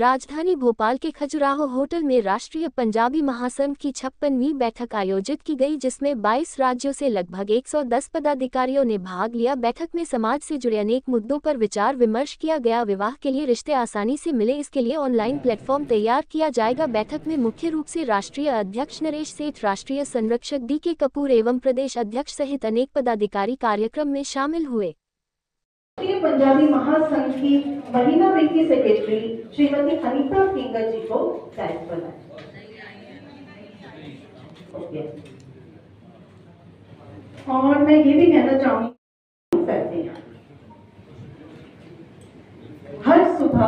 राजधानी भोपाल के खजुराहो होटल में राष्ट्रीय पंजाबी महासंघ की 56वीं बैठक आयोजित की गई, जिसमें 22 राज्यों से लगभग 110 पदाधिकारियों ने भाग लिया। बैठक में समाज से जुड़े अनेक मुद्दों पर विचार विमर्श किया गया। विवाह के लिए रिश्ते आसानी से मिले, इसके लिए ऑनलाइन प्लेटफॉर्म तैयार किया जाएगा। बैठक में मुख्य रूप से राष्ट्रीय अध्यक्ष नरेश सेठ, राष्ट्रीय संरक्षक DK कपूर एवं प्रदेश अध्यक्ष सहित अनेक पदाधिकारी कार्यक्रम में शामिल हुए। राष्ट्रीय पंजाबी महासंघ की महिला विंग की सेक्रेटरी श्रीमती अनीता फिंगर जी को दायित्व बनाया। और मैं ये भी कहना चाहूंगी करते हैं हर सुबह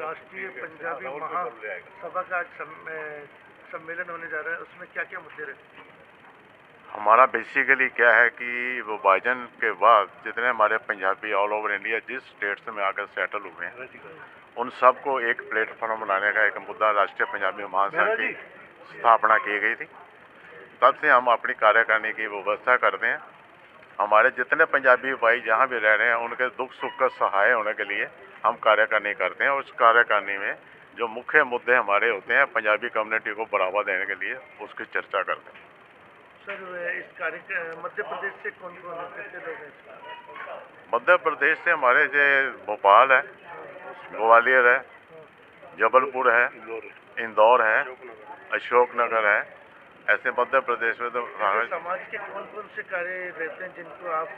राष्ट्रीय पंजाबी महासभा का सम्मेलन होने जा रहा है, उसमें क्या क्या मुद्दे रहते हैं? हमारा बेसिकली क्या है कि वो विभाजन के बाद जितने हमारे पंजाबी ऑल ओवर इंडिया जिस स्टेट्स में आकर सेटल हुए हैं, उन सबको एक प्लेटफॉर्म बनाने का एक मुद्दा राष्ट्रीय पंजाबी महासंघ की स्थापना की गई थी। तब से हम अपनी कार्य करने की व्यवस्था करते हैं। हमारे जितने पंजाबी भाई जहाँ भी रह रहे हैं, उनके दुख सुख का सहाय होने के लिए हम कार्यकारिणी करते हैं। उस कार्यकारिणी में जो मुख्य मुद्दे हमारे होते हैं, पंजाबी कम्युनिटी को बढ़ावा देने के लिए उसकी चर्चा करते हैं। सर, इस कार्यक्रम मध्य प्रदेश से कौन कौन कितने लोग हैं? मध्य प्रदेश से हमारे जो भोपाल है, ग्वालियर है, जबलपुर है, इंदौर है, अशोकनगर है। ऐसे मध्य प्रदेश में तो समाज के कौन कौन से कार्य रहते हैं जिनको आप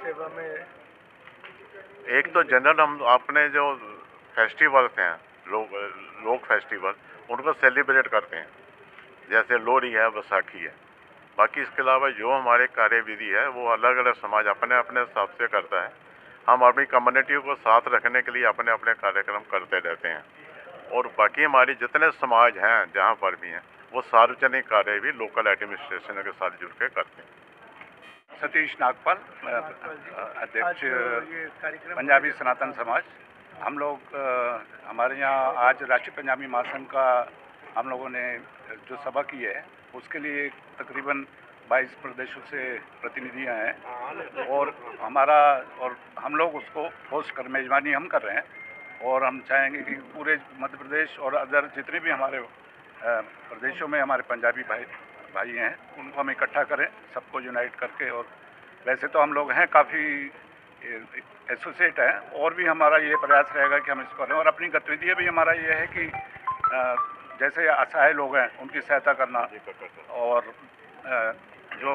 सेवा में? एक तो जनरल हम अपने जो फेस्टिवल्स हैं, लोक फेस्टिवल, उनको सेलिब्रेट करते हैं, जैसे लोहड़ी है, बैसाखी है। बाकी इसके अलावा जो हमारे कार्यविधि है वो अलग अलग समाज अपने अपने हिसाब से करता है। हम अपनी कम्युनिटी को साथ रखने के लिए अपने अपने कार्यक्रम करते रहते हैं। और बाकी हमारी जितने समाज हैं जहाँ पर भी हैं, वो सार्वजनिक कार्य भी लोकल एडमिनिस्ट्रेशन के साथ जुड़ के करते हैं। सतीश नागपाल, अध्यक्ष पंजाबी सनातन समाज। हम लोग हमारे यहाँ आज राष्ट्रीय पंजाबी महासंघ का हम लोगों ने जो सभा की है, उसके लिए तकरीबन 22 प्रदेशों से प्रतिनिधियाँ हैं और हम लोग उसको होस्ट कर मेज़बानी हम कर रहे हैं। और हम चाहेंगे कि पूरे मध्य प्रदेश और अदर जितने भी हमारे प्रदेशों में हमारे पंजाबी भाई हैं, उनको हम इकट्ठा करें, सबको यूनाइट करके। और वैसे तो हम लोग हैं काफ़ी एसोसिएट हैं, और भी हमारा ये प्रयास रहेगा कि हम इसको करें। और अपनी गतिविधियाँ भी हमारा ये है कि जैसे असहाय लोग हैं उनकी सहायता करना, और जो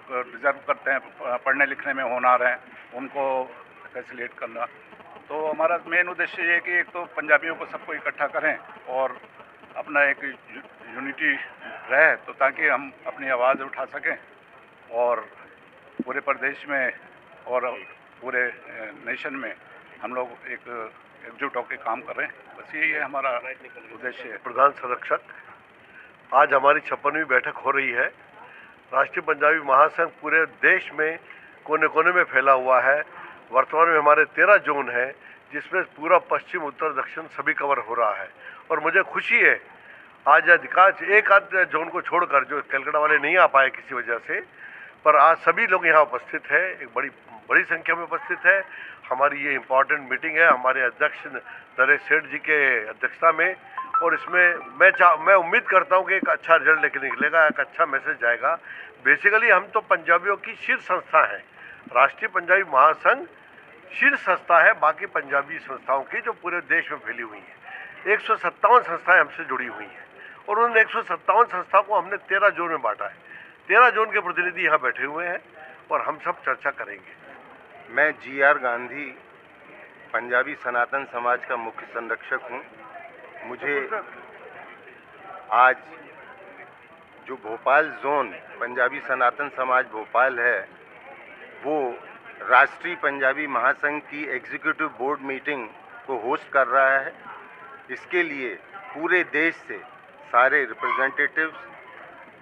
डिज़र्व करते हैं, पढ़ने लिखने में होनहार हैं, उनको फैसिलिटेट करना। तो हमारा मेन उद्देश्य ये है कि एक तो पंजाबियों को सबको इकट्ठा करें और अपना एक यूनिटी रहे, तो ताकि हम अपनी आवाज़ उठा सकें और पूरे प्रदेश में और पूरे नेशन में हम लोग एकजुट होकर काम कर रहे हैं। बस यही है हमारा उद्देश्य। प्रधान संरक्षक, आज हमारी 56वीं बैठक हो रही है। राष्ट्रीय पंजाबी महासंघ पूरे देश में कोने कोने में फैला हुआ है। वर्तमान में हमारे 13 जोन हैं, जिसमें पूरा पश्चिम उत्तर दक्षिण सभी कवर हो रहा है। और मुझे खुशी है, आज अधिकांश एक आध जोन को छोड़कर जो कलकत्ता वाले नहीं आ पाए किसी वजह से, पर आज सभी लोग यहाँ उपस्थित है, एक बड़ी संख्या में उपस्थित है। हमारी ये इम्पॉर्टेंट मीटिंग है हमारे अध्यक्ष नरेश सेठ जी के अध्यक्षता में, और इसमें मैं उम्मीद करता हूँ कि एक अच्छा रिजल्ट लेके निकलेगा, एक अच्छा मैसेज जाएगा। बेसिकली हम तो पंजाबियों की शीर्ष संस्था है। राष्ट्रीय पंजाबी महासंघ शीर्ष संस्था है बाकी पंजाबी संस्थाओं की, जो पूरे देश में फैली हुई है। 157 संस्थाएं हमसे जुड़ी हुई हैं, और उन 157 संस्था को हमने 13 जोन में बांटा है। 13 जोन के प्रतिनिधि यहाँ बैठे हुए हैं और हम सब चर्चा करेंगे। मैं GR गांधी पंजाबी सनातन समाज का मुख्य संरक्षक हूँ। मुझे आज जो भोपाल जोन पंजाबी सनातन समाज भोपाल है, वो राष्ट्रीय पंजाबी महासंघ की एग्जीक्यूटिव बोर्ड मीटिंग को होस्ट कर रहा है। इसके लिए पूरे देश से सारे रिप्रेजेंटेटिव्स,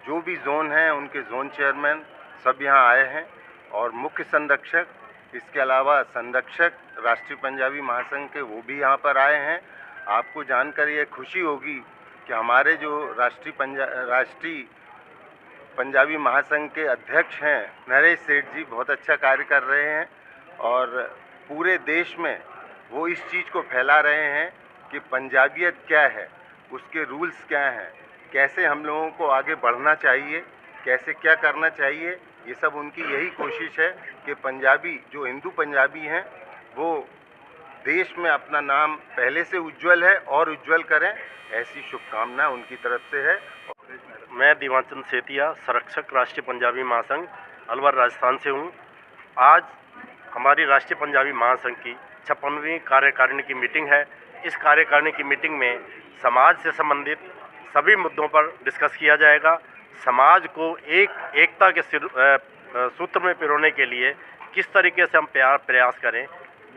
जो भी जोन हैं उनके जोन चेयरमैन सब यहाँ आए हैं, और मुख्य संरक्षक, इसके अलावा संरक्षक राष्ट्रीय पंजाबी महासंघ के वो भी यहाँ पर आए हैं। आपको जानकर ये खुशी होगी कि हमारे जो राष्ट्रीय पंजाबी महासंघ के अध्यक्ष हैं नरेश सेठ जी बहुत अच्छा कार्य कर रहे हैं, और पूरे देश में वो इस चीज़ को फैला रहे हैं कि पंजाबियत क्या है, उसके रूल्स क्या हैं, कैसे हम लोगों को आगे बढ़ना चाहिए, कैसे क्या करना चाहिए। ये सब उनकी यही कोशिश है कि पंजाबी जो हिंदू पंजाबी हैं वो देश में अपना नाम पहले से उज्जवल है और उज्जवल करें, ऐसी शुभकामना उनकी तरफ से है। मैं दीवानचंद सेतिया, संरक्षक राष्ट्रीय पंजाबी महासंघ अलवर राजस्थान से हूँ। आज हमारी राष्ट्रीय पंजाबी महासंघ की 56वीं कार्यकारिणी की मीटिंग है। इस कार्यकारिणी की मीटिंग में समाज से संबंधित सभी मुद्दों पर डिस्कस किया जाएगा। समाज को एकता के सूत्र में पिरोने के लिए किस तरीके से हम प्रयास करें,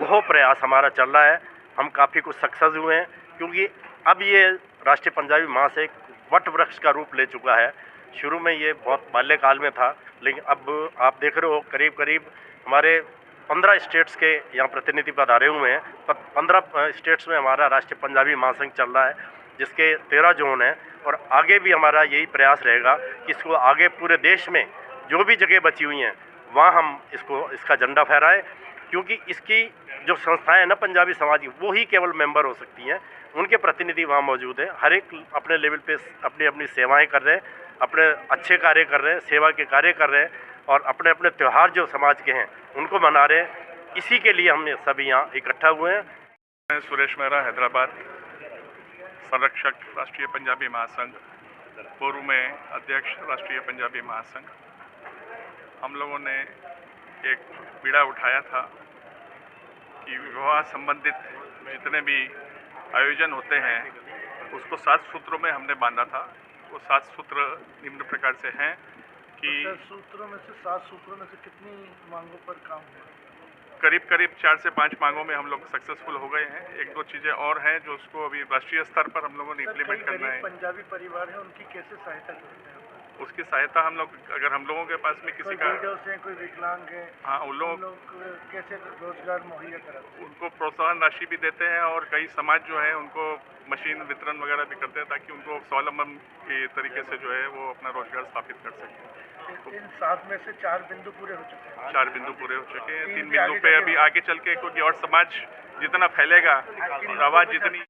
वो प्रयास हमारा चल रहा है। हम काफ़ी कुछ सक्सेस हुए हैं, क्योंकि अब ये राष्ट्रीय पंजाबी महासंघ वट वृक्ष का रूप ले चुका है। शुरू में ये बहुत बाल्यकाल में था, लेकिन अब आप देख रहे हो करीब करीब हमारे 15 स्टेट्स के यहाँ प्रतिनिधि पधारे हुए हैं। 15 स्टेट्स में हमारा राष्ट्रीय पंजाबी महासंघ चल रहा है, जिसके 13 जोन हैं। और आगे भी हमारा यही प्रयास रहेगा कि इसको आगे पूरे देश में जो भी जगह बची हुई हैं वहाँ हम इसका झंडा फहराएं, क्योंकि इसकी जो संस्थाएं हैं ना पंजाबी समाज की, वो ही केवल मेंबर हो सकती हैं। उनके प्रतिनिधि वहाँ मौजूद हैं। हर एक अपने लेवल पे अपनी अपनी सेवाएं कर रहे हैं, अपने अच्छे कार्य कर रहे हैं, सेवा के कार्य कर रहे हैं, और अपने अपने त्यौहार जो समाज के हैं उनको मना रहे हैं। इसी के लिए हम सभी यहाँ इकट्ठा हुए हैं। मैं सुरेश मेहरा, हैदराबाद, संरक्षक राष्ट्रीय पंजाबी महासंघ, पूर्व में अध्यक्ष राष्ट्रीय पंजाबी महासंघ। हम लोगों ने एक बीड़ा उठाया था कि विवाह संबंधित जितने भी आयोजन होते हैं उसको 7 सूत्रों में हमने बांधा था। वो 7 सूत्र निम्न प्रकार से हैं कि सूत्रों में से 7 सूत्रों में से कितनी मांगों पर काम हुआ? करीब 4 से 5 मांगों में हम लोग सक्सेसफुल हो गए हैं। 1-2 चीज़ें और हैं जो उसको अभी राष्ट्रीय स्तर पर हम लोगों ने इम्प्लीमेंट करना है। पंजाबी परिवार है, उनकी कैसे सहायता करते हैं? उसकी सहायता हम लोग, अगर हम लोगों के पास में किसी का कोई विकलांग है, हाँ, उन लोग कैसे रोजगार मुहैया कराते हैं? उनको प्रोत्साहन राशि भी देते हैं, और कई समाज जो है उनको मशीन वितरण वगैरह भी करते हैं, ताकि उनको स्वावलंबन के तरीके से जो है वो अपना रोजगार स्थापित कर सकें। इन 7 में से 4 बिंदु पूरे हो चुके हैं। 4 बिंदु पूरे हो चुके हैं। 3 बिंदु पे अभी आगे चल के, क्योंकि और समाज जितना फैलेगा, आवाज़ जितनी